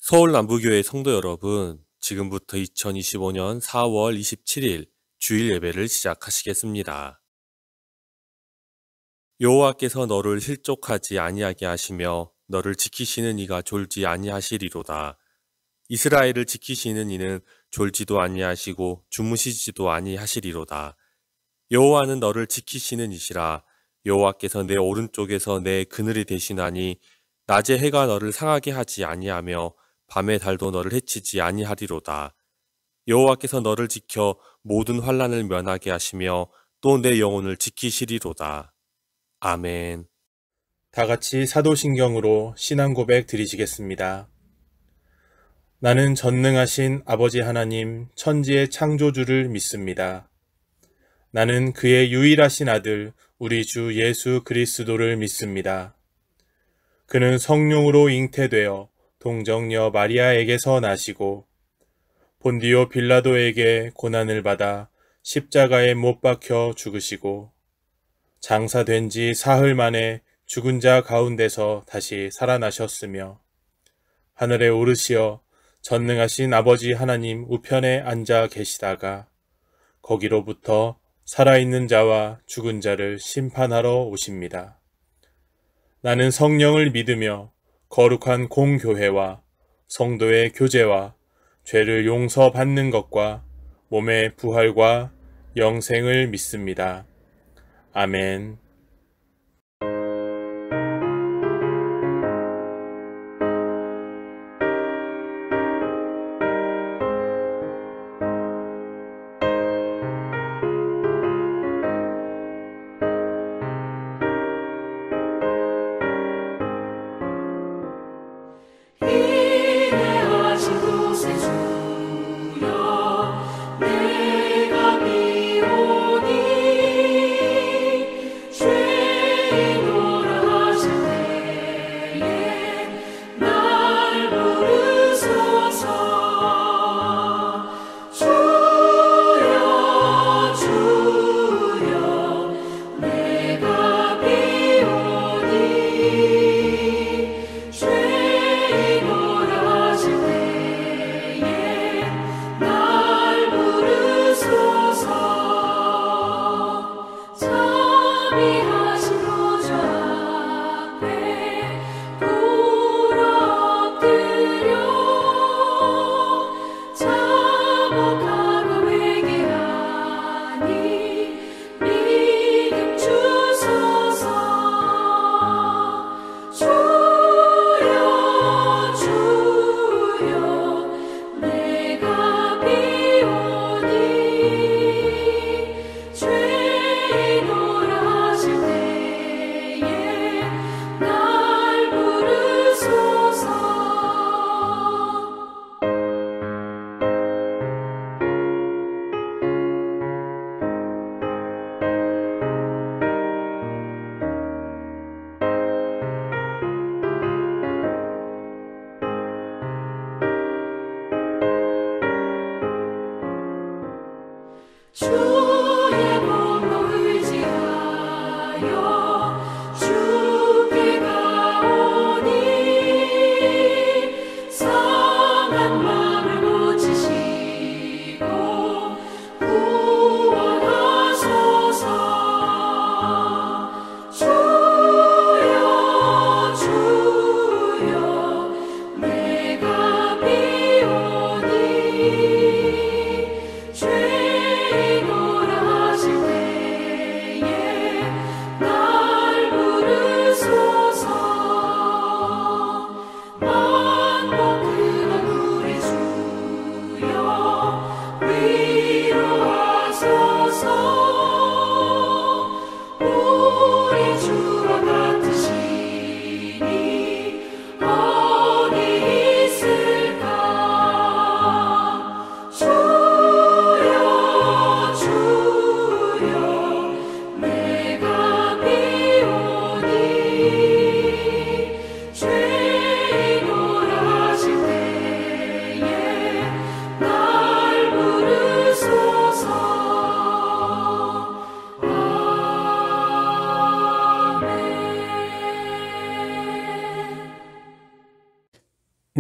서울 남부교회 성도 여러분, 지금부터 2025년 4월 27일 주일 예배를 시작하시겠습니다. 여호와께서 너를 실족하지 아니하게 하시며 너를 지키시는 이가 졸지 아니하시리로다. 이스라엘을 지키시는 이는 졸지도 아니하시고 주무시지도 아니하시리로다. 여호와는 너를 지키시는 이시라. 여호와께서 내 오른쪽에서 내 그늘이 되시나니 낮에 해가 너를 상하게 하지 아니하며 밤에 달도 너를 해치지 아니하리로다. 여호와께서 너를 지켜 모든 환난을 면하게 하시며 또 내 영혼을 지키시리로다. 아멘. 다 같이 사도신경으로 신앙 고백 드리시겠습니다. 나는 전능하신 아버지 하나님 천지의 창조주를 믿습니다. 나는 그의 유일하신 아들 우리 주 예수 그리스도를 믿습니다. 그는 성령으로 잉태되어 동정녀 마리아에게서 나시고 본디오 빌라도에게 고난을 받아 십자가에 못 박혀 죽으시고 장사된 지 사흘 만에 죽은 자 가운데서 다시 살아나셨으며 하늘에 오르시어 전능하신 아버지 하나님 우편에 앉아 계시다가 거기로부터 살아있는 자와 죽은 자를 심판하러 오십니다. 나는 성령을 믿으며 거룩한 공교회와 성도의 교제와 죄를 용서받는 것과 몸의 부활과 영생을 믿습니다. 아멘. 주여 내가 비오니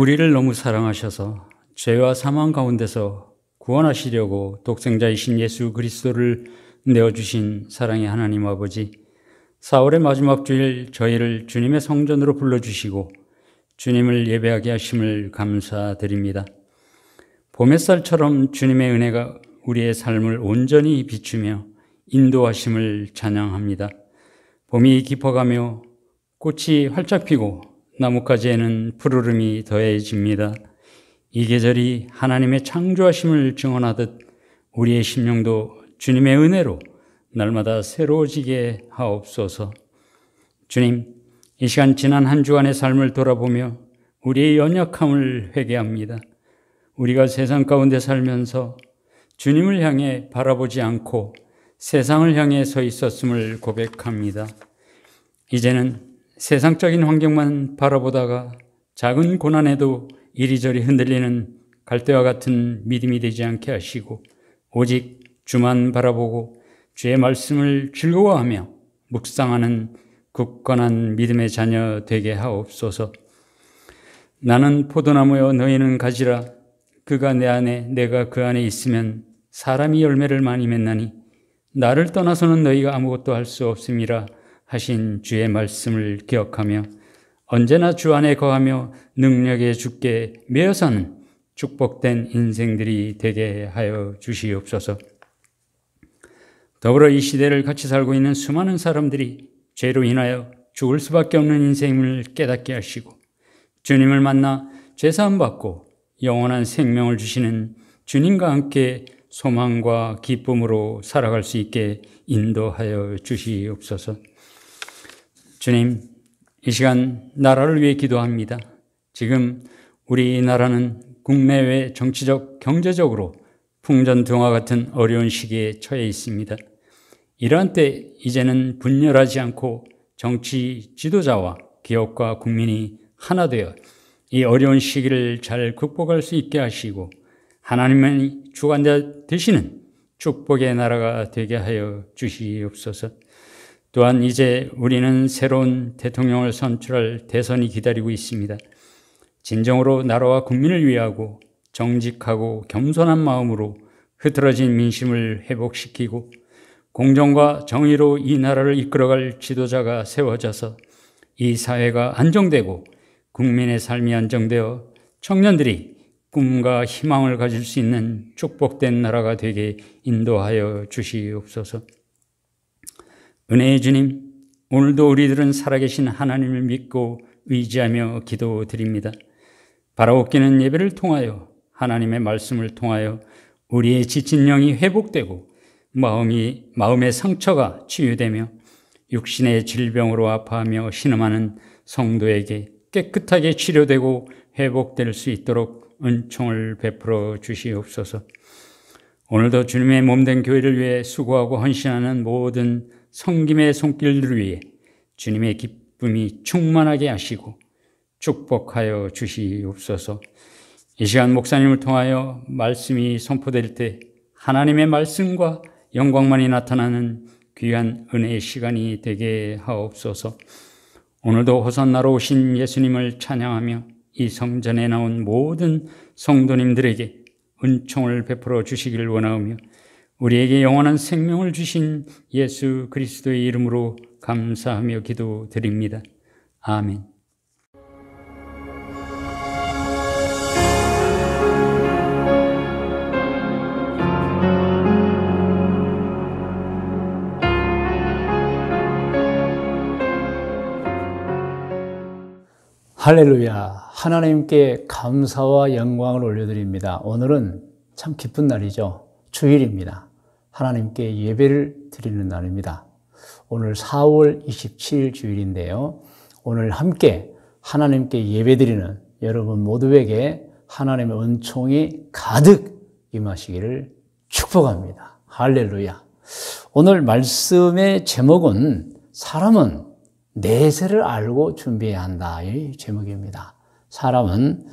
우리를 너무 사랑하셔서 죄와 사망 가운데서 구원하시려고 독생자이신 예수 그리스도를 내어주신 사랑의 하나님 아버지, 4월의 마지막 주일 저희를 주님의 성전으로 불러주시고 주님을 예배하게 하심을 감사드립니다. 봄 햇살처럼 주님의 은혜가 우리의 삶을 온전히 비추며 인도하심을 찬양합니다. 봄이 깊어가며 꽃이 활짝 피고 나뭇가지에는 푸르름이 더해집니다. 이 계절이 하나님의 창조하심을 증언하듯 우리의 심령도 주님의 은혜로 날마다 새로워지게 하옵소서. 주님, 이 시간 지난 한 주간의 삶을 돌아보며 우리의 연약함을 회개합니다. 우리가 세상 가운데 살면서 주님을 향해 바라보지 않고 세상을 향해 서 있었음을 고백합니다. 이제는 세상적인 환경만 바라보다가 작은 고난에도 이리저리 흔들리는 갈대와 같은 믿음이 되지 않게 하시고 오직 주만 바라보고 주의 말씀을 즐거워하며 묵상하는 굳건한 믿음의 자녀 되게 하옵소서. 나는 포도나무여 너희는 가지라. 그가 내 안에 내가 그 안에 있으면 사람이 열매를 많이 맺나니 나를 떠나서는 너희가 아무것도 할 수 없음이라 하신 주의 말씀을 기억하며 언제나 주 안에 거하며 능력의 주께 매여 사는 축복된 인생들이 되게 하여 주시옵소서. 더불어 이 시대를 같이 살고 있는 수많은 사람들이 죄로 인하여 죽을 수밖에 없는 인생을 깨닫게 하시고 주님을 만나 죄사함 받고 영원한 생명을 주시는 주님과 함께 소망과 기쁨으로 살아갈 수 있게 인도하여 주시옵소서. 주님, 이 시간 나라를 위해 기도합니다. 지금 우리나라는 국내외 정치적, 경제적으로 풍전등화 같은 어려운 시기에 처해 있습니다. 이러한 때 이제는 분열하지 않고 정치 지도자와 기업과 국민이 하나 되어 이 어려운 시기를 잘 극복할 수 있게 하시고 하나님의 주관자 되시는 축복의 나라가 되게 하여 주시옵소서. 또한 이제 우리는 새로운 대통령을 선출할 대선이 기다리고 있습니다. 진정으로 나라와 국민을 위하고 정직하고 겸손한 마음으로 흐트러진 민심을 회복시키고 공정과 정의로 이 나라를 이끌어갈 지도자가 세워져서 이 사회가 안정되고 국민의 삶이 안정되어 청년들이 꿈과 희망을 가질 수 있는 축복된 나라가 되게 인도하여 주시옵소서. 은혜의 주님, 오늘도 우리들은 살아계신 하나님을 믿고 의지하며 기도드립니다. 바라옵기는 예배를 통하여 하나님의 말씀을 통하여 우리의 지친 영이 회복되고 마음의 상처가 치유되며 육신의 질병으로 아파하며 신음하는 성도에게 깨끗하게 치료되고 회복될 수 있도록 은총을 베풀어 주시옵소서. 오늘도 주님의 몸된 교회를 위해 수고하고 헌신하는 모든 성김의 손길들을 위해 주님의 기쁨이 충만하게 하시고 축복하여 주시옵소서. 이 시간 목사님을 통하여 말씀이 선포될 때 하나님의 말씀과 영광만이 나타나는 귀한 은혜의 시간이 되게 하옵소서. 오늘도 호산나로 오신 예수님을 찬양하며 이 성전에 나온 모든 성도님들에게 은총을 베풀어 주시기를 원하오며 우리에게 영원한 생명을 주신 예수 그리스도의 이름으로 감사하며 기도드립니다. 아멘. 할렐루야. 하나님께 감사와 영광을 올려드립니다. 오늘은 참 기쁜 날이죠. 주일입니다. 하나님께 예배를 드리는 날입니다. 오늘 4월 27일 주일인데요. 오늘 함께 하나님께 예배 드리는 여러분 모두에게 하나님의 은총이 가득 임하시기를 축복합니다. 할렐루야. 오늘 말씀의 제목은 사람은 내세를 알고 준비해야 한다. 이 제목입니다. 사람은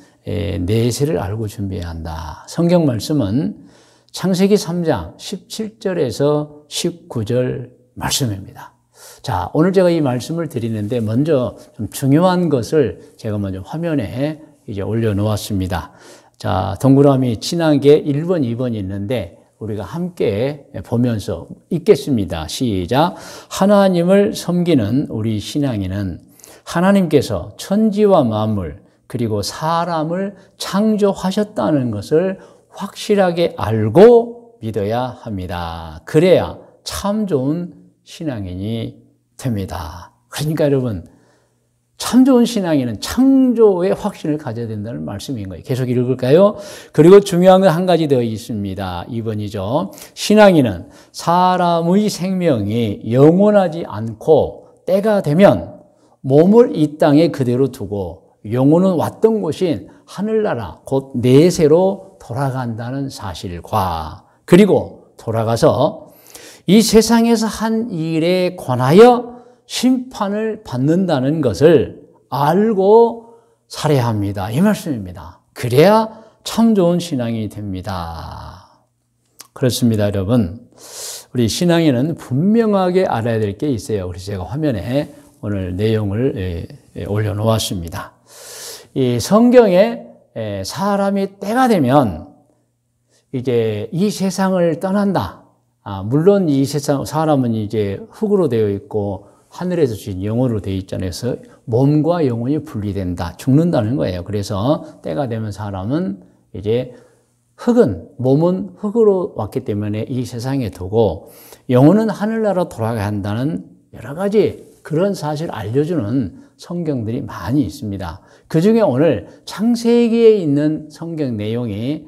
내세를 알고 준비해야 한다. 성경 말씀은 창세기 3장 17절에서 19절 말씀입니다. 자, 오늘 제가 이 말씀을 드리는데 먼저 좀 중요한 것을 제가 먼저 화면에 이제 올려놓았습니다. 자, 동그라미 지난 게 1번, 2번이 있는데 우리가 함께 보면서 읽겠습니다. 시작. 하나님을 섬기는 우리 신앙인은 하나님께서 천지와 만물 그리고 사람을 창조하셨다는 것을 확실하게 알고 믿어야 합니다. 그래야 참 좋은 신앙인이 됩니다. 그러니까 여러분, 참 좋은 신앙인은 창조의 확신을 가져야 된다는 말씀인 거예요. 계속 읽을까요? 그리고 중요한 건 한 가지 더 있습니다. 2번이죠. 신앙인은 사람의 생명이 영원하지 않고 때가 되면 몸을 이 땅에 그대로 두고 영혼은 왔던 곳인 하늘나라 곧 내세로 돌아간다는 사실과 그리고 돌아가서 이 세상에서 한 일에 관하여 심판을 받는다는 것을 알고 살아야 합니다. 이 말씀입니다. 그래야 참 좋은 신앙이 됩니다. 그렇습니다, 여러분. 우리 신앙인은 분명하게 알아야 될 게 있어요. 그래서 제가 화면에 오늘 내용을 올려놓았습니다. 이 성경에 사람이 때가 되면 이제 이 세상을 떠난다. 물론 이 세상 사람은 이제 흙으로 되어 있고 하늘에서 주신 영혼으로 되어 있잖아요. 그래서 몸과 영혼이 분리된다. 죽는다는 거예요. 그래서 때가 되면 사람은 이제 몸은 흙으로 왔기 때문에 이 세상에 두고 영혼은 하늘나라로 돌아가야 한다는 여러 가지 그런 사실을 알려주는 성경들이 많이 있습니다. 그 중에 오늘 창세기에 있는 성경 내용이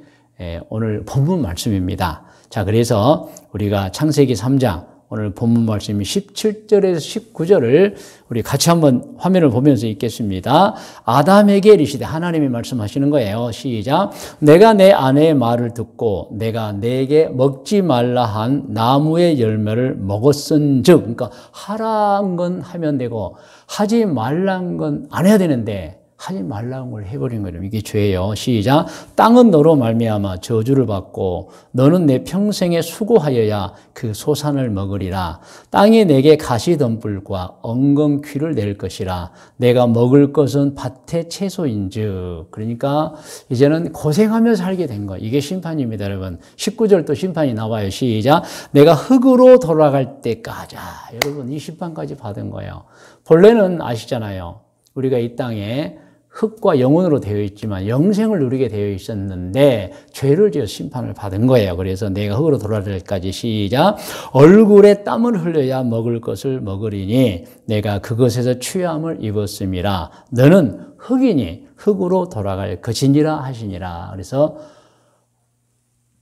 오늘 본문 말씀입니다. 자, 그래서 우리가 창세기 3장 오늘 본문 말씀이 17절에서 19절을 우리 같이 한번 화면을 보면서 읽겠습니다. 아담에게 이르시되 하나님이 말씀하시는 거예요. 시작. 내가 내 아내의 말을 듣고 내가 내게 먹지 말라 한 나무의 열매를 먹었은즉, 그러니까 하라는 건 하면 되고 하지 말라는 건 안 해야 되는데 하지 말라는 걸 해버린 거예요. 이게 죄예요. 시작. 땅은 너로 말미암아 저주를 받고 너는 내 평생에 수고하여야 그 소산을 먹으리라. 땅이 내게 가시덤불과 엉겅퀴를 낼 것이라. 내가 먹을 것은 밭의 채소인즉. 그러니까 이제는 고생하며 살게 된 거예요. 이게 심판입니다, 여러분. 19절 또 심판이 나와요. 시작. 내가 흙으로 돌아갈 때까지. 여러분, 이 심판까지 받은 거예요. 본래는 아시잖아요. 우리가 이 땅에 흙과 영혼으로 되어 있지만 영생을 누리게 되어 있었는데 죄를 지어 심판을 받은 거예요. 그래서 내가 흙으로 돌아갈 때까지 시작. 얼굴에 땀을 흘려야 먹을 것을 먹으리니 내가 그것에서 취함을 입었음이라. 너는 흙이니 흙으로 돌아갈 것이니라 하시니라. 그래서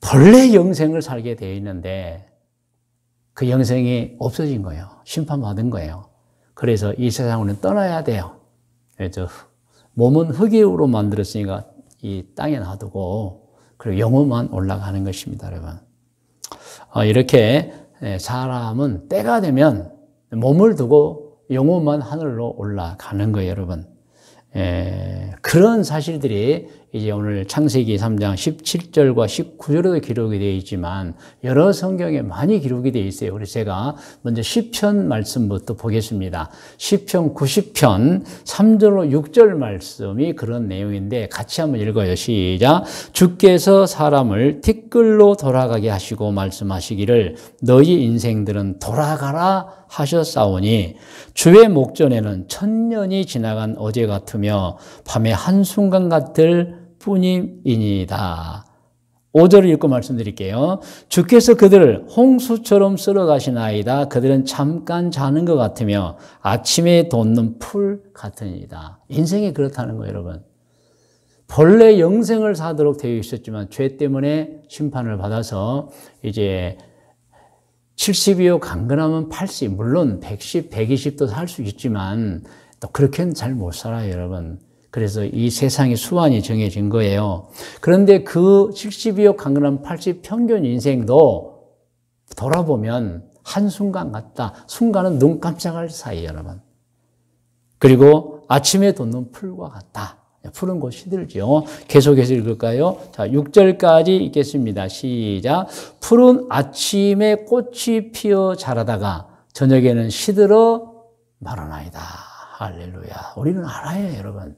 본래 영생을 살게 되어 있는데 그 영생이 없어진 거예요. 심판받은 거예요. 그래서 이 세상으로는 떠나야 돼요. 그래서 몸은 흙으로 만들었으니까 이 땅에 놔두고 그리고 영혼만 올라가는 것입니다, 여러분. 이렇게 사람은 때가 되면 몸을 두고 영혼만 하늘로 올라가는 거예요, 여러분. 그런 사실들이 이제 오늘 창세기 3장 17절과 19절에도 기록이 되어 있지만 여러 성경에 많이 기록이 되어 있어요. 그래서 제가 먼저 시편 말씀부터 보겠습니다. 시편 90편 3절로 6절 말씀이 그런 내용인데 같이 한번 읽어요. 시작. 주께서 사람을 티끌로 돌아가게 하시고 말씀하시기를 너희 인생들은 돌아가라 하셨사오니 주의 목전에는 천년이 지나간 어제 같으며 밤의 한순간 같을 뿐이니이다. 5절을 읽고 말씀드릴게요. 주께서 그들을 홍수처럼 쓸어가시나이다. 그들은 잠깐 자는 것 같으며 아침에 돋는 풀 같으니이다. 인생이 그렇다는 거예요, 여러분. 본래 영생을 사도록 되어 있었지만 죄 때문에 심판을 받아서 이제 70이요 강건하면 80, 물론 110, 120도 살 수 있지만 또 그렇게는 잘 못 살아요, 여러분. 그래서 이 세상의 수완이 정해진 거예요. 그런데 그 70이요 강건하면 80 평균 인생도 돌아보면 한순간 같다. 순간은 눈 깜짝할 사이, 여러분. 그리고 아침에 돋는 풀과 같다. 풀은 곧 시들죠. 계속해서 읽을까요? 자, 6절까지 읽겠습니다. 시작. 풀은 아침에 꽃이 피어 자라다가 저녁에는 시들어 마르나이다. 할렐루야. 우리는 알아요, 여러분.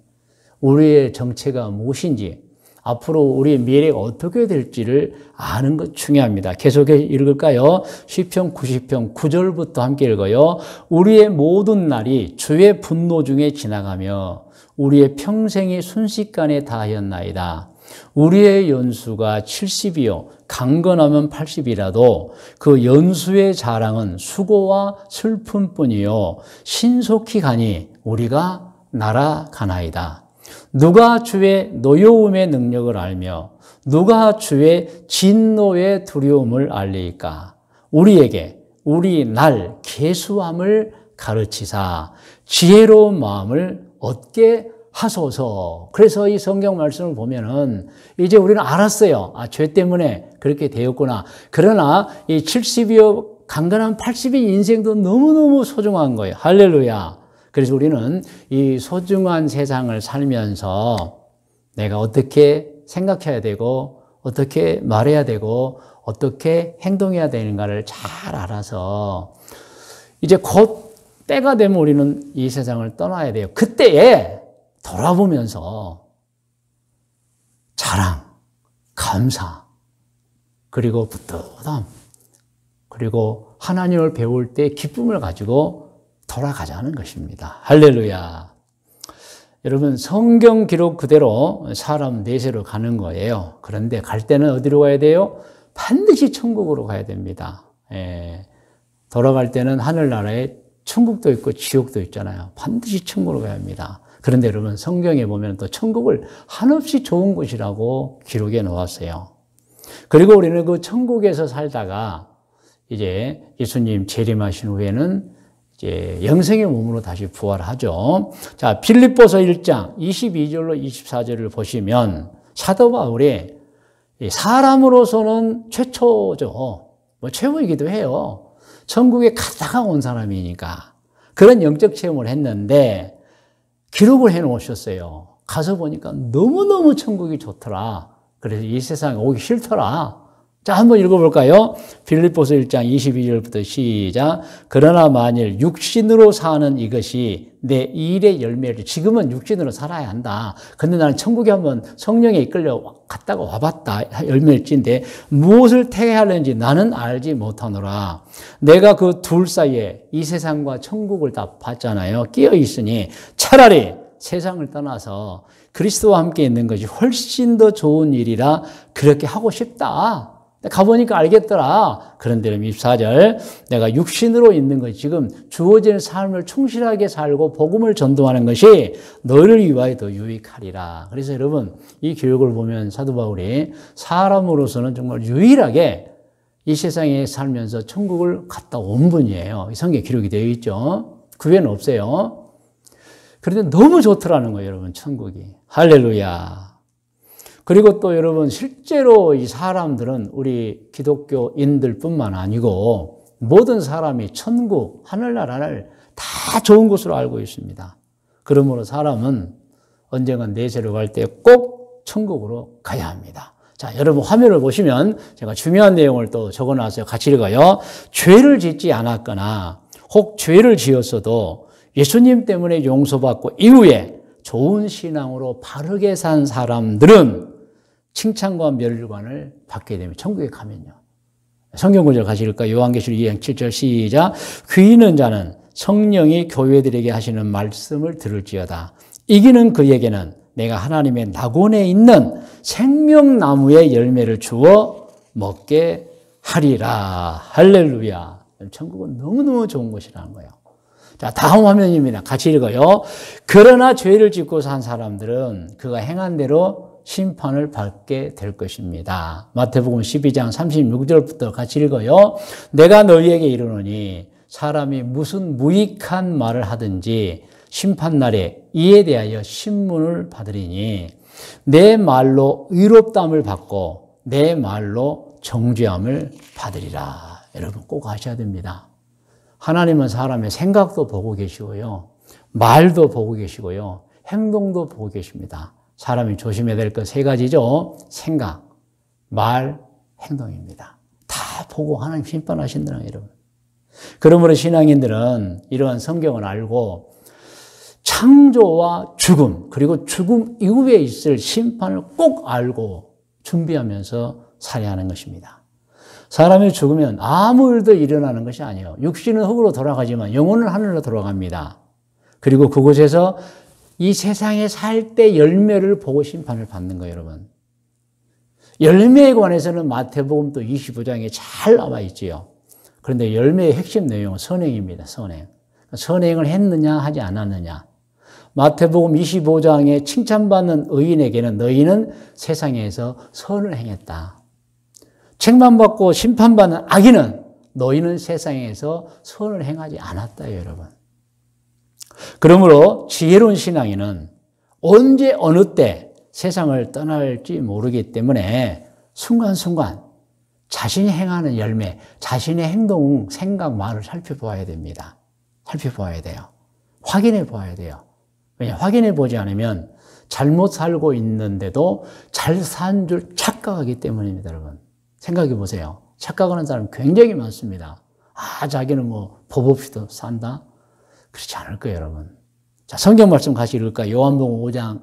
우리의 정체가 무엇인지, 앞으로 우리의 미래가 어떻게 될지를 아는 것 중요합니다. 계속해서 읽을까요? 시편 90편 9절부터 함께 읽어요. 우리의 모든 날이 주의 분노 중에 지나가며 우리의 평생이 순식간에 다하였나이다. 우리의 연수가 70이요 강건하면 80이라도 그 연수의 자랑은 수고와 슬픔뿐이요 신속히 가니 우리가 날아가나이다. 누가 주의 노여움의 능력을 알며 누가 주의 진노의 두려움을 알리까? 우리에게 우리 날 계수함을 가르치사 지혜로운 마음을 얻게 하소서. 그래서 이 성경 말씀을 보면은 이제 우리는 알았어요. 아, 죄 때문에 그렇게 되었구나. 그러나 이 70이요 강건한 80의 인생도 너무너무 소중한 거예요. 할렐루야. 그래서 우리는 이 소중한 세상을 살면서 내가 어떻게 생각해야 되고 어떻게 말해야 되고 어떻게 행동해야 되는가를 잘 알아서 이제 곧 때가 되면 우리는 이 세상을 떠나야 돼요. 그때에 돌아보면서 자랑, 감사, 그리고 뿌듯함, 그리고 하나님을 배울 때 기쁨을 가지고 돌아가자는 것입니다. 할렐루야. 여러분, 성경 기록 그대로 사람 내세로 가는 거예요. 그런데 갈 때는 어디로 가야 돼요? 반드시 천국으로 가야 됩니다. 돌아갈 때는 하늘나라에 천국도 있고 지옥도 있잖아요. 반드시 천국으로 가야 합니다. 그런데 여러분, 성경에 보면 또 천국을 한없이 좋은 곳이라고 기록해 놓았어요. 그리고 우리는 그 천국에서 살다가 이제 예수님 재림하신 후에는 이제 영생의 몸으로 다시 부활하죠. 자, 빌립보서 1장 22절로 24절을 보시면 사도 바울이 사람으로서는 최초죠. 뭐 최고이기도 해요. 천국에 갔다가 온 사람이니까 그런 영적 체험을 했는데 기록을 해 놓으셨어요. 가서 보니까 너무너무 천국이 좋더라. 그래서 이 세상에 오기 싫더라. 자, 한번 읽어볼까요? 빌립보서 1장 22절부터 시작. 그러나 만일 육신으로 사는 이것이 내 일의 열매를, 지금은 육신으로 살아야 한다. 근데 나는 천국에 한번 성령에 이끌려 갔다가 와봤다. 열매일지인데 무엇을 택하는지 나는 알지 못하노라. 내가 그 둘 사이에 이 세상과 천국을 다 봤잖아요. 끼어 있으니 차라리 세상을 떠나서 그리스도와 함께 있는 것이 훨씬 더 좋은 일이라 그렇게 하고 싶다. 가보니까 알겠더라. 그런데 24절 내가 육신으로 있는 것이 지금 주어지는 삶을 충실하게 살고 복음을 전도하는 것이 너를 위하여 더 유익하리라. 그래서 여러분 이 교육을 보면 사도 바울이 사람으로서는 정말 유일하게 이 세상에 살면서 천국을 갔다 온 분이에요. 성경에 기록이 되어 있죠. 그 외에는 없어요. 그런데 너무 좋더라는 거예요, 여러분, 천국이. 할렐루야. 그리고 또 여러분 실제로 이 사람들은 우리 기독교인들뿐만 아니고 모든 사람이 천국, 하늘나라를 다 좋은 곳으로 알고 있습니다. 그러므로 사람은 언젠간 내세로 갈 때 꼭 천국으로 가야 합니다. 자, 여러분 화면을 보시면 제가 중요한 내용을 또 적어놨어요. 같이 읽어요. 죄를 짓지 않았거나 혹 죄를 지었어도 예수님 때문에 용서받고 이후에 좋은 신앙으로 바르게 산 사람들은 칭찬과 멸관을 받게 되면 천국에 가면요. 성경 구절 같이 읽을까요? 요한계시록 2장 7절 시작. 귀 있는 자는 성령이 교회들에게 하시는 말씀을 들을지어다. 이기는 그에게는 내가 하나님의 낙원에 있는 생명나무의 열매를 주어 먹게 하리라. 할렐루야. 천국은 너무너무 좋은 곳이라는 거예요. 자, 다음 화면입니다. 같이 읽어요. 그러나 죄를 짓고 산 사람들은 그가 행한 대로 심판을 받게 될 것입니다. 마태복음 12장 36절부터 같이 읽어요. 내가 너희에게 이르노니 사람이 무슨 무익한 말을 하든지 심판날에 이에 대하여 신문을 받으리니 내 말로 의롭다함을 받고 내 말로 정죄함을 받으리라. 여러분 꼭 아셔야 됩니다. 하나님은 사람의 생각도 보고 계시고요. 말도 보고 계시고요. 행동도 보고 계십니다. 사람이 조심해야 될 것 세 가지죠. 생각, 말, 행동입니다. 다 보고 하나님 심판하신다는 여러분. 그러므로 신앙인들은 이러한 성경을 알고 참 창조와 죽음, 그리고 죽음 이후에 있을 심판을 꼭 알고 준비하면서 살아야 하는 것입니다. 사람이 죽으면 아무 일도 일어나는 것이 아니에요. 육신은 흙으로 돌아가지만 영혼은 하늘로 돌아갑니다. 그리고 그곳에서 이 세상에 살 때 열매를 보고 심판을 받는 거예요, 여러분. 열매에 관해서는 마태복음 또 25장에 잘 나와 있지요. 그런데 열매의 핵심 내용은 선행입니다, 선행. 선행을 했느냐, 하지 않았느냐. 마태복음 25장에 칭찬받는 의인에게는 너희는 세상에서 선을 행했다. 책망받고 심판받는 악인은 너희는 세상에서 선을 행하지 않았다, 여러분. 그러므로 지혜로운 신앙인은 언제 어느 때 세상을 떠날지 모르기 때문에 순간순간 자신이 행하는 열매, 자신의 행동, 생각, 말을 살펴보아야 됩니다. 살펴보아야 돼요. 확인해 보아야 돼요. 왜냐, 확인해 보지 않으면 잘못 살고 있는데도 잘 산 줄 착각하기 때문입니다, 여러분. 생각해 보세요. 착각하는 사람 굉장히 많습니다. 자기는 뭐 법 없이도 산다? 그렇지 않을 거예요, 여러분. 자, 성경 말씀 같이 읽을까요? 요한복음 5장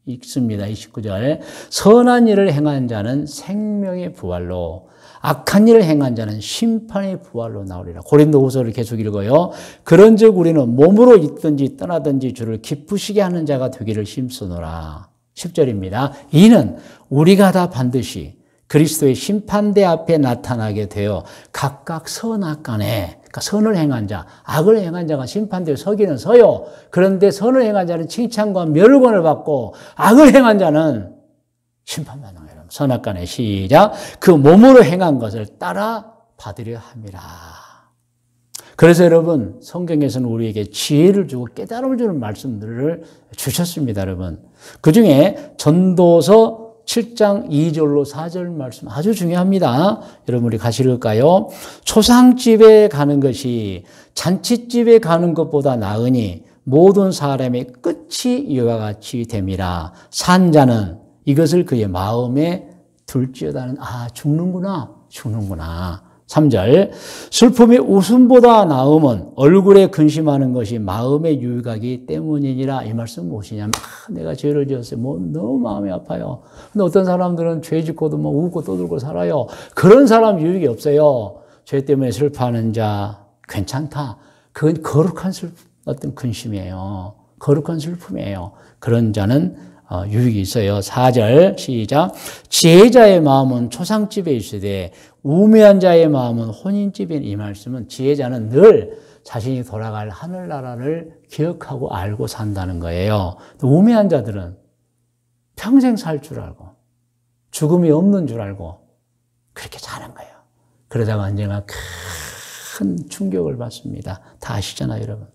읽습니다. 29절. 선한 일을 행한 자는 생명의 부활로, 악한 일을 행한 자는 심판의 부활로 나오리라. 고린도후서를 계속 읽어요. 그런즉 우리는 몸으로 있든지 떠나든지 주를 기쁘시게 하는 자가 되기를 힘쓰노라. 10절입니다. 이는 우리가 다 반드시 그리스도의 심판대 앞에 나타나게 되어 각각 선악간에, 그러니까 선을 행한 자, 악을 행한 자가 심판대에 서기는 서요. 그런데 선을 행한 자는 칭찬과 멸관을 받고 악을 행한 자는 심판받는 거예요. 선악간에 시작. 그 몸으로 행한 것을 따라 받으려 함이라. 그래서 여러분, 성경에서는 우리에게 지혜를 주고 깨달음을 주는 말씀들을 주셨습니다, 여러분. 그 중에 전도서 7장 2절로 4절 말씀 아주 중요합니다. 여러분, 우리 같이 읽을까요? 초상집에 가는 것이 잔치집에 가는 것보다 나으니 모든 사람의 끝이 이와 같이 됨이라. 산 자는 이것을 그의 마음에 둘지어다는, 죽는구나. 3절. 슬픔이 웃음보다 나음은 얼굴에 근심하는 것이 마음의 유익하기 때문이니라. 이 말씀 무엇이냐면, 내가 죄를 지었어요. 너무 마음이 아파요. 근데 어떤 사람들은 죄 짓고도 웃고 떠들고 살아요. 그런 사람 유익이 없어요. 죄 때문에 슬퍼하는 자 괜찮다. 그건 거룩한 어떤 근심이에요. 거룩한 슬픔이에요. 그런 자는 유익이 있어요. 4절 시작. 지혜자의 마음은 초상집에 있으되 우매한 자의 마음은 혼인집에. 이 말씀은 지혜자는 늘 자신이 돌아갈 하늘나라를 기억하고 알고 산다는 거예요. 또 우매한 자들은 평생 살 줄 알고 죽음이 없는 줄 알고 그렇게 사는 거예요. 그러다가 언젠가 큰 충격을 받습니다. 다 아시잖아요, 여러분.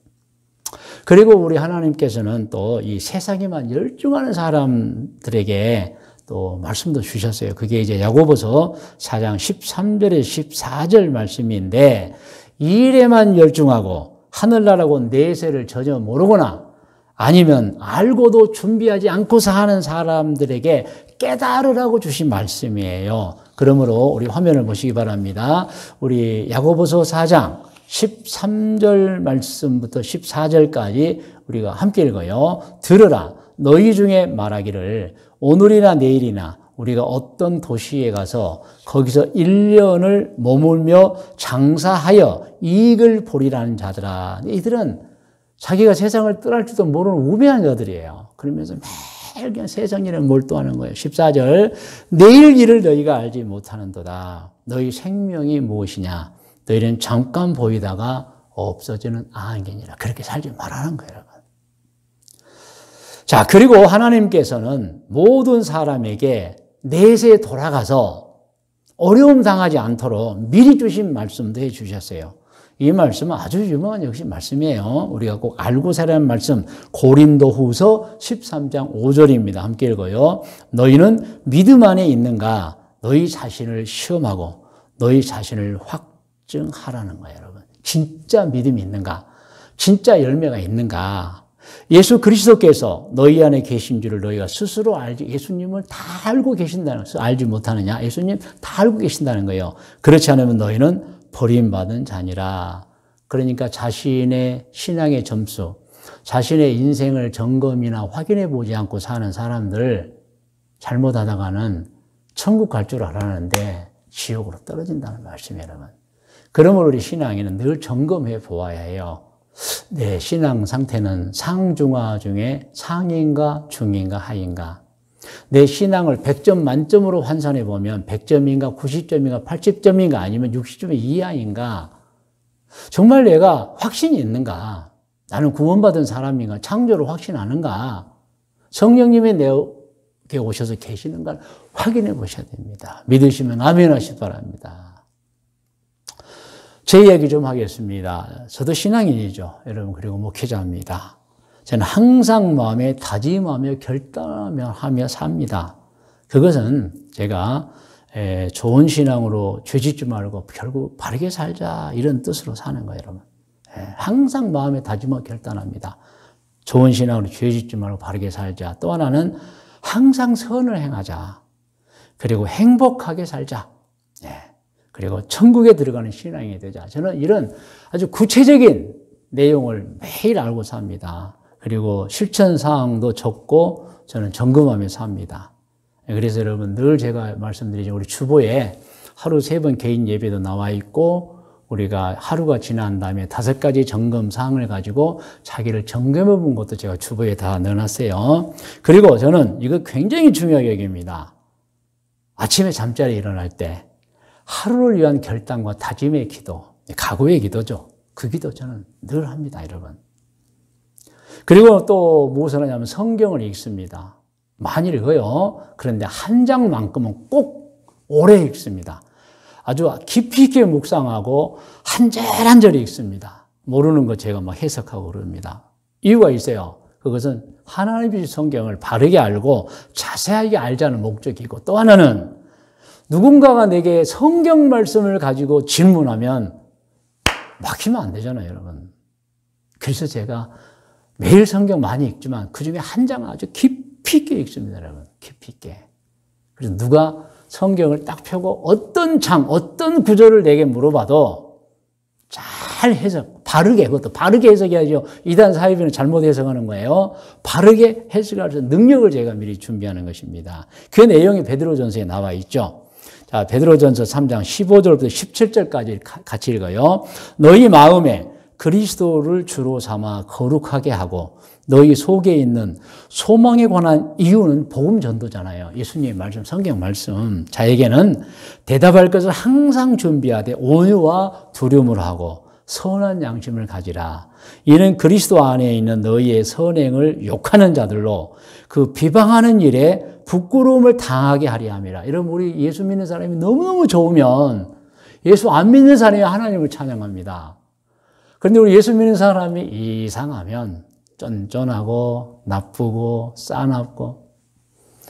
그리고 우리 하나님께서는 또 이 세상에만 열중하는 사람들에게 또 말씀도 주셨어요. 그게 이제 야고보서 4장 13절에 14절 말씀인데, 이 일에만 열중하고 하늘나라고 내세를 전혀 모르거나 아니면 알고도 준비하지 않고 사는 사람들에게 깨달으라고 주신 말씀이에요. 그러므로 우리 화면을 보시기 바랍니다. 우리 야고보서 4장 13절 말씀부터 14절까지 우리가 함께 읽어요. 들으라. 너희 중에 말하기를 오늘이나 내일이나 우리가 어떤 도시에 가서 거기서 1년을 머물며 장사하여 이익을 보리라는 자들아. 이들은 자기가 세상을 떠날지도 모르는 우매한 자들이에요. 그러면서 매일 그냥 세상 일에 몰두하는 거예요. 14절. 내일 일을 너희가 알지 못하는도다. 너희 생명이 무엇이냐. 너희는 잠깐 보이다가 없어지는 안개니라. 그렇게 살지 말라는 거예요, 여러분. 자, 그리고 하나님께서는 모든 사람에게 내세에 돌아가서 어려움 당하지 않도록 미리 주신 말씀도 해 주셨어요. 이 말씀은 아주 유명한 역시 말씀이에요. 우리가 꼭 알고 살아야 하는 말씀, 고린도후서 13장 5절입니다. 함께 읽어요. 너희는 믿음 안에 있는가? 너희 자신을 시험하고 너희 자신을 확증하라는 거예요, 여러분. 진짜 믿음이 있는가? 진짜 열매가 있는가? 예수 그리스도께서 너희 안에 계신 줄을 너희가 스스로 알지, 예수님을 다 알고 계신다는 것을 알지 못하느냐? 예수님 다 알고 계신다는 거예요. 그렇지 않으면 너희는 버림받은 자니라. 그러니까 자신의 신앙의 점수, 자신의 인생을 점검이나 확인해 보지 않고 사는 사람들 잘못하다가는 천국 갈 줄 알았는데 지옥으로 떨어진다는 말씀이에요, 여러분. 그러므로 우리 신앙인은 늘 점검해 보아야 해요. 내 신앙 상태는 상중하 중에 상인가 중인가 하인가. 내 신앙을 100점 만점으로 환산해 보면 100점인가 90점인가 80점인가 아니면 60점 이하인가. 정말 내가 확신이 있는가. 나는 구원받은 사람인가. 창조를 확신하는가. 성령님이 내게 오셔서 계시는가 확인해 보셔야 됩니다. 믿으시면 아멘 하시기 바랍니다. 제 이야기 좀 하겠습니다. 저도 신앙인이죠. 여러분, 그리고 목회자입니다. 저는 항상 마음에 다짐하며 결단하며 삽니다. 그것은 제가 좋은 신앙으로 죄 짓지 말고 결국 바르게 살자 이런 뜻으로 사는 거예요, 여러분. 항상 마음에 다짐하고 결단합니다. 좋은 신앙으로 죄 짓지 말고 바르게 살자. 또 하나는 항상 선을 행하자. 그리고 행복하게 살자. 그리고 천국에 들어가는 신앙이 되자. 저는 이런 아주 구체적인 내용을 매일 알고 삽니다. 그리고 실천 사항도 적고 저는 점검하며 삽니다. 그래서 여러분 늘 제가 말씀드리죠. 우리 주보에 하루 3번 개인 예배도 나와 있고 우리가 하루가 지난 다음에 5가지 점검 사항을 가지고 자기를 점검해 본 것도 제가 주보에 다 넣어놨어요. 그리고 저는 이거 굉장히 중요하게 여깁니다. 아침에 잠자리에 일어날 때 하루를 위한 결단과 다짐의 기도, 각오의 기도죠. 그 기도 저는 늘 합니다, 여러분. 그리고 또 무엇을 하냐면 성경을 읽습니다. 많이 읽어요. 그런데 한 장만큼은 꼭 오래 읽습니다. 아주 깊이 있게 묵상하고 한 절 한 절 읽습니다. 모르는 거 제가 막 해석하고 그럽니다. 이유가 있어요. 그것은 하나님의 성경을 바르게 알고 자세하게 알자는 목적이고 또 하나는 누군가가 내게 성경 말씀을 가지고 질문하면 막히면 안 되잖아요, 여러분. 그래서 제가 매일 성경 많이 읽지만 그 중에 한 장은 아주 깊이 있게 읽습니다, 여러분. 깊이 있게. 그래서 누가 성경을 딱 펴고 어떤 장, 어떤 구절을 내게 물어봐도 잘 해석, 바르게, 그것도 바르게 해석해야죠. 이단 사이비는 잘못 해석하는 거예요. 바르게 해석할 수 있는 능력을 제가 미리 준비하는 것입니다. 그 내용이 베드로전서에 나와 있죠. 자, 베드로전서 3장 15절부터 17절까지 같이 읽어요. 너희 마음에 그리스도를 주로 삼아 거룩하게 하고 너희 속에 있는 소망에 관한 이유는 복음 전도잖아요. 예수님의 말씀, 성경 말씀. 자에게는 대답할 것을 항상 준비하되 온유와 두려움을 하고 선한 양심을 가지라. 이는 그리스도 안에 있는 너희의 선행을 욕하는 자들로 그 비방하는 일에 부끄러움을 당하게 하려 함이라. 여러분, 우리 예수 믿는 사람이 너무너무 좋으면 예수 안 믿는 사람이 하나님을 찬양합니다. 그런데 우리 예수 믿는 사람이 이상하면 쫀쫀하고 나쁘고 싸납고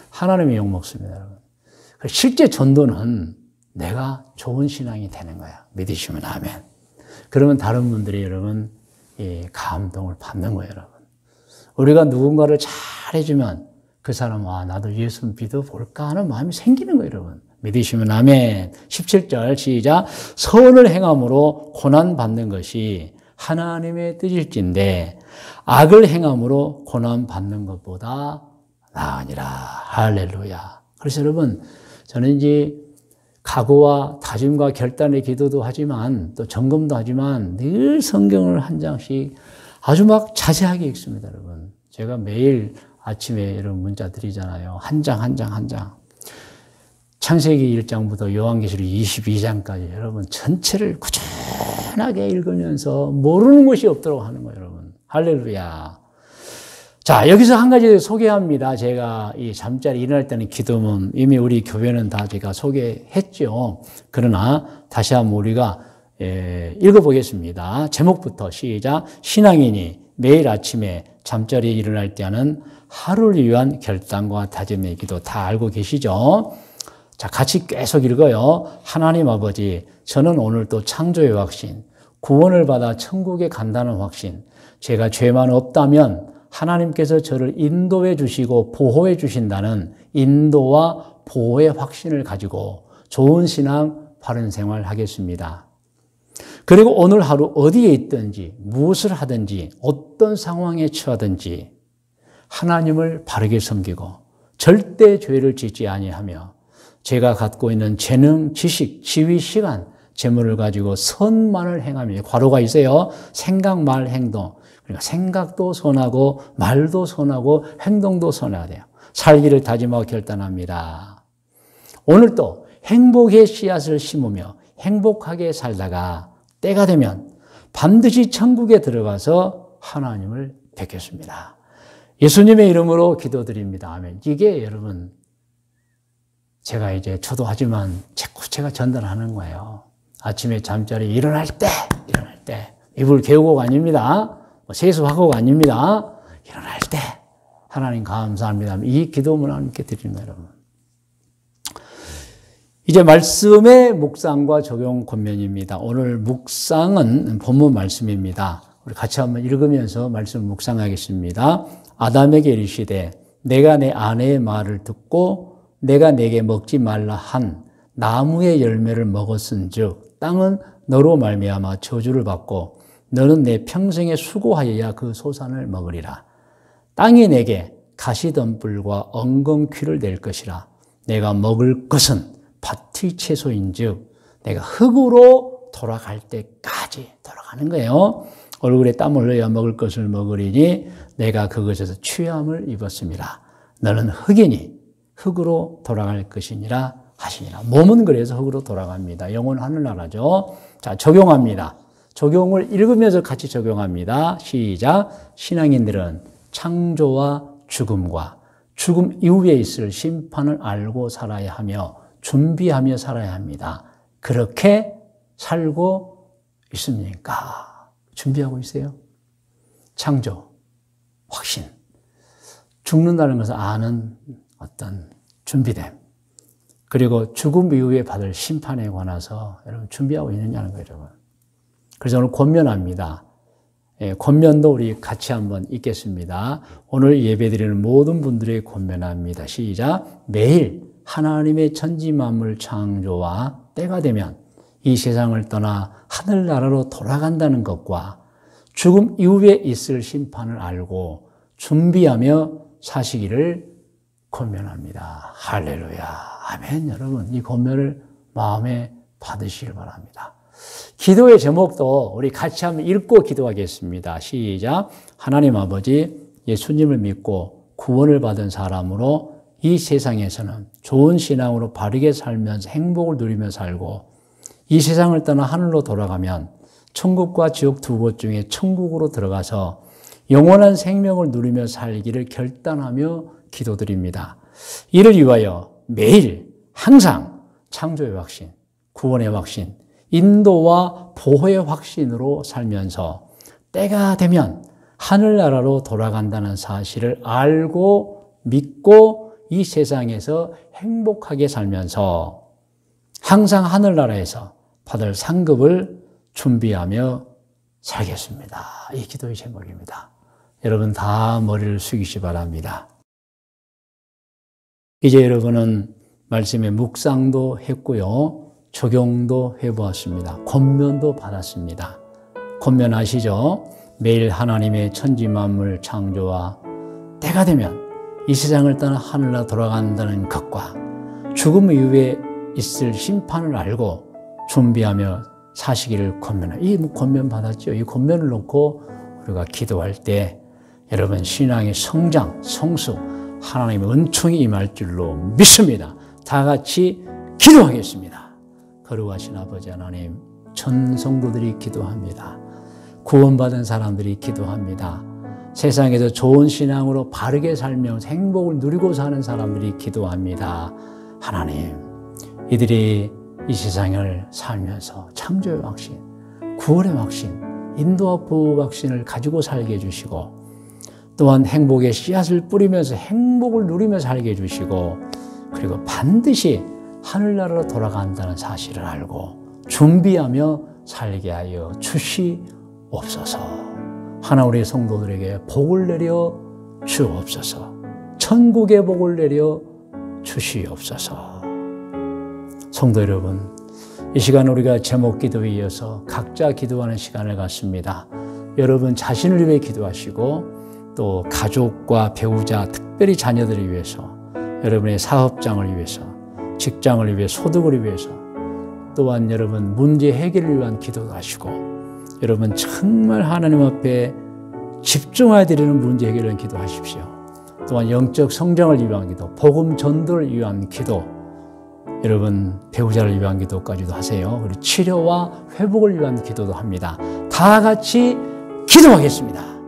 하나님이 욕먹습니다, 여러분. 실제 전도는 내가 좋은 신앙이 되는 거야. 믿으시면 아멘. 그러면 다른 분들이 여러분 감동을 받는 거예요, 여러분. 우리가 누군가를 잘해주면 그 사람, 와, 나도 예수 믿어볼까 하는 마음이 생기는 거예요, 여러분. 믿으시면 아멘. 17절 시작. 선을 행함으로 고난받는 것이 하나님의 뜻일진데 악을 행함으로 고난받는 것보다 나으니라. 할렐루야. 그래서 여러분, 저는 이제 각오와 다짐과 결단의 기도도 하지만 또 점검도 하지만 늘 성경을 한 장씩 아주 막 자세하게 읽습니다, 여러분. 제가 매일 아침에 여러분 문자 드리잖아요. 한 장, 한 장, 한 장. 창세기 1장부터 요한계시록 22장까지 여러분 전체를 꾸준하게 읽으면서 모르는 것이 없도록 하는 거예요, 여러분. 할렐루야. 자, 여기서 한 가지 소개합니다. 제가 이 잠자리 일어날 때는 기도문 이미 우리 교회는 다 제가 소개했죠. 그러나 다시 한번 우리가 읽어보겠습니다. 제목부터 시작. 신앙인이 매일 아침에 잠자리에 일어날 때 하는 하루를 위한 결단과 다짐의 기도 다 알고 계시죠? 자, 같이 계속 읽어요. 하나님 아버지, 저는 오늘 또 창조의 확신, 구원을 받아 천국에 간다는 확신, 제가 죄만 없다면 하나님께서 저를 인도해 주시고 보호해 주신다는 인도와 보호의 확신을 가지고 좋은 신앙, 바른 생활 하겠습니다. 그리고 오늘 하루 어디에 있든지 무엇을 하든지 어떤 상황에 처하든지 하나님을 바르게 섬기고 절대 죄를 짓지 아니하며 제가 갖고 있는 재능, 지식, 지위, 시간, 재물을 가지고 선만을 행하며 괄호가 있어요. 생각, 말, 행동. 그러니까 생각도 선하고 말도 선하고 행동도 선해야 돼요. 살기를 다짐하고 결단합니다. 오늘도 행복의 씨앗을 심으며 행복하게 살다가 때가 되면 반드시 천국에 들어가서 하나님을 뵙겠습니다. 예수님의 이름으로 기도드립니다. 아멘. 이게 여러분 제가 이제 저도 하지만 자꾸 제가 전달하는 거예요. 아침에 잠자리 일어날 때 이불 개우고가 아닙니다. 세수하고가 아닙니다. 일어날 때 하나님 감사합니다. 이 기도문 하나님께 드립니다, 여러분. 이제 말씀의 묵상과 적용 권면입니다. 오늘 묵상은 본문 말씀입니다. 우리 같이 한번 읽으면서 말씀을 묵상하겠습니다. 아담에게 이르시되 내가 내 아내의 말을 듣고 내가 내게 먹지 말라 한 나무의 열매를 먹었은즉 땅은 너로 말미암아 저주를 받고 너는 내 평생에 수고하여야 그 소산을 먹으리라. 땅이 내게 가시덤불과 엉겅퀴를 낼 것이라. 내가 먹을 것은 밭의 채소인즉 내가 흙으로 돌아갈 때까지 돌아가는 거예요. 얼굴에 땀 흘려야 먹을 것을 먹으리니 내가 그것에서 취함을 입었습니다. 너는 흙이니 흙으로 돌아갈 것이니라 하시니라. 몸은 그래서 흙으로 돌아갑니다. 영혼은 하늘나라죠. 자, 적용합니다. 적용을 읽으면서 같이 적용합니다. 시작. 신앙인들은 창조와 죽음과 죽음 이후에 있을 심판을 알고 살아야 하며 준비하며 살아야 합니다. 그렇게 살고 있습니까? 준비하고 있어요? 창조, 확신, 죽는다는 것을 아는 어떤 준비됨, 그리고 죽음 이후에 받을 심판에 관해서 여러분 준비하고 있느냐는 거예요, 여러분. 그래서 오늘 권면합니다. 권면도 우리 같이 한번 읽겠습니다. 오늘 예배드리는 모든 분들에게 권면합니다. 시작. 매일 하나님의 천지 만물 창조와 때가 되면 이 세상을 떠나 하늘나라로 돌아간다는 것과 죽음 이후에 있을 심판을 알고 준비하며 사시기를 권면합니다. 할렐루야. 아멘. 여러분, 이 권면을 마음에 받으시길 바랍니다. 기도의 제목도 우리 같이 한번 읽고 기도하겠습니다. 시작. 하나님 아버지, 예수님을 믿고 구원을 받은 사람으로 이 세상에서는 좋은 신앙으로 바르게 살면서 행복을 누리며 살고 이 세상을 떠나 하늘로 돌아가면 천국과 지옥 두 곳 중에 천국으로 들어가서 영원한 생명을 누리며 살기를 결단하며 기도드립니다. 이를 위하여 매일 항상 창조의 확신, 구원의 확신, 인도와 보호의 확신으로 살면서 때가 되면 하늘나라로 돌아간다는 사실을 알고 믿고 이 세상에서 행복하게 살면서 항상 하늘나라에서 받을 상급을 준비하며 살겠습니다. 이 기도의 제목입니다. 여러분 다 머리를 숙이시 바랍니다. 이제 여러분은 말씀의 묵상도 했고요. 적용도 해보았습니다. 권면도 받았습니다. 권면 아시죠? 매일 하나님의 천지 만물 창조와 때가 되면 이 세상을 떠나 하늘나라 돌아간다는 것과 죽음 이후에 있을 심판을 알고 준비하며 사시기를 권면합니다. 이 권면 받았죠? 이 권면을 놓고 우리가 기도할 때 여러분 신앙의 성장, 성숙, 하나님의 은총이 임할 줄로 믿습니다. 다 같이 기도하겠습니다. 거룩하신 아버지 하나님, 전 성도들이 기도합니다. 구원받은 사람들이 기도합니다. 세상에서 좋은 신앙으로 바르게 살면서 행복을 누리고 사는 사람들이 기도합니다. 하나님, 이들이 이 세상을 살면서 창조의 확신, 구원의 확신, 인도와 보호 확신을 가지고 살게 해주시고 또한 행복의 씨앗을 뿌리면서 행복을 누리며 살게 해주시고 그리고 반드시 하늘나라로 돌아간다는 사실을 알고 준비하며 살게 하여 주시옵소서. 하나 우리 성도들에게 복을 내려 주옵소서. 천국의 복을 내려 주시옵소서. 성도 여러분, 이 시간 우리가 제목 기도에 이어서 각자 기도하는 시간을 갖습니다. 여러분 자신을 위해 기도하시고 또 가족과 배우자, 특별히 자녀들을 위해서, 여러분의 사업장을 위해서, 직장을 위해, 소득을 위해서, 또한 여러분 문제 해결을 위한 기도도 하시고, 여러분 정말 하나님 앞에 집중해야 되는 문제 해결을 위한 기도하십시오. 또한 영적 성장을 위한 기도, 복음 전도를 위한 기도, 여러분 배우자를 위한 기도까지도 하세요. 그리고 치료와 회복을 위한 기도도 합니다. 다 같이 기도하겠습니다.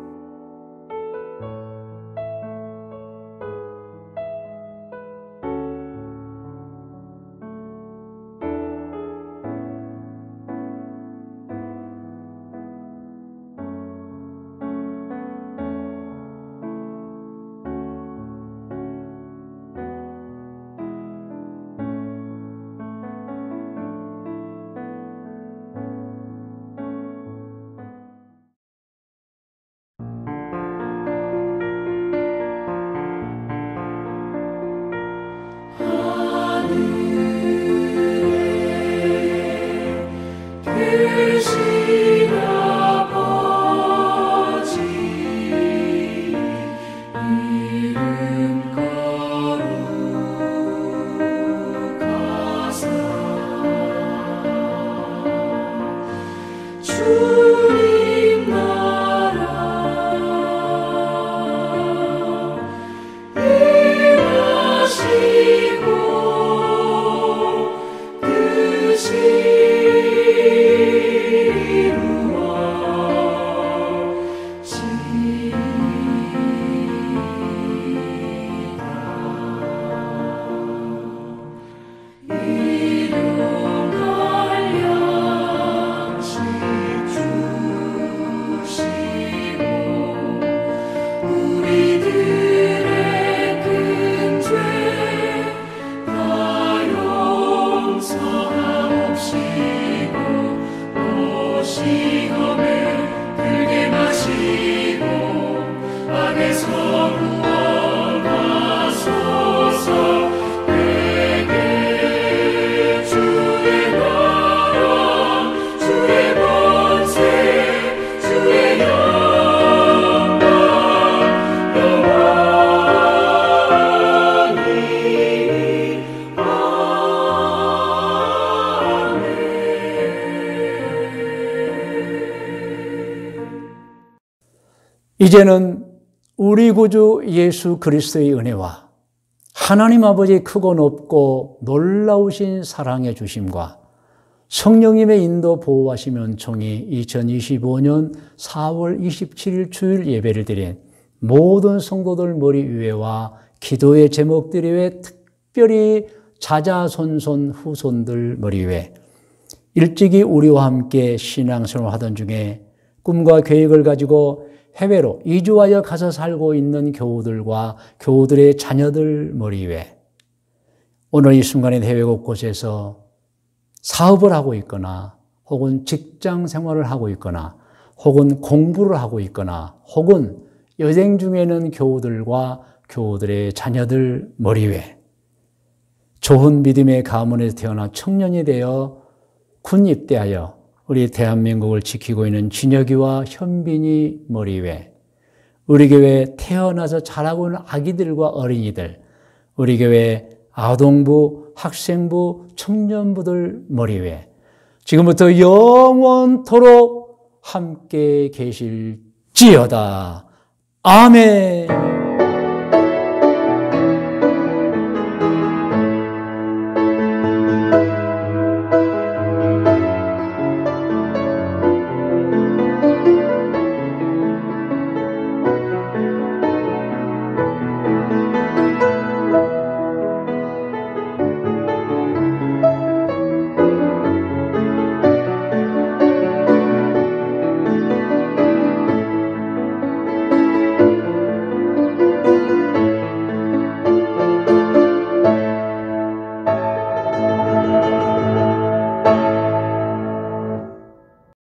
이제는 우리 구주 예수 그리스도의 은혜와 하나님 아버지의 크고 높고 놀라우신 사랑의 주심과 성령님의 인도 보호하시며 은총이 2025년 4월 27일 주일 예배를 드린 모든 성도들 머리 위에와 기도의 제목들 위에, 특별히 자자손손 후손들 머리 위에, 일찍이 우리와 함께 신앙생활을 하던 중에 꿈과 계획을 가지고 해외로 이주하여 가서 살고 있는 교우들과 교우들의 자녀들 머리 위에, 오늘 이 순간에 해외 곳곳에서 사업을 하고 있거나 혹은 직장 생활을 하고 있거나 혹은 공부를 하고 있거나 혹은 여행 중에는 교우들과 교우들의 자녀들 머리 위에, 좋은 믿음의 가문에서 태어나 청년이 되어 군 입대하여 우리 대한민국을 지키고 있는 진혁이와 현빈이 머리 위에, 우리 교회 태어나서 자라고 있는 아기들과 어린이들, 우리 교회 아동부, 학생부, 청년부들 머리 위에 지금부터 영원토록 함께 계실지어다. 아멘.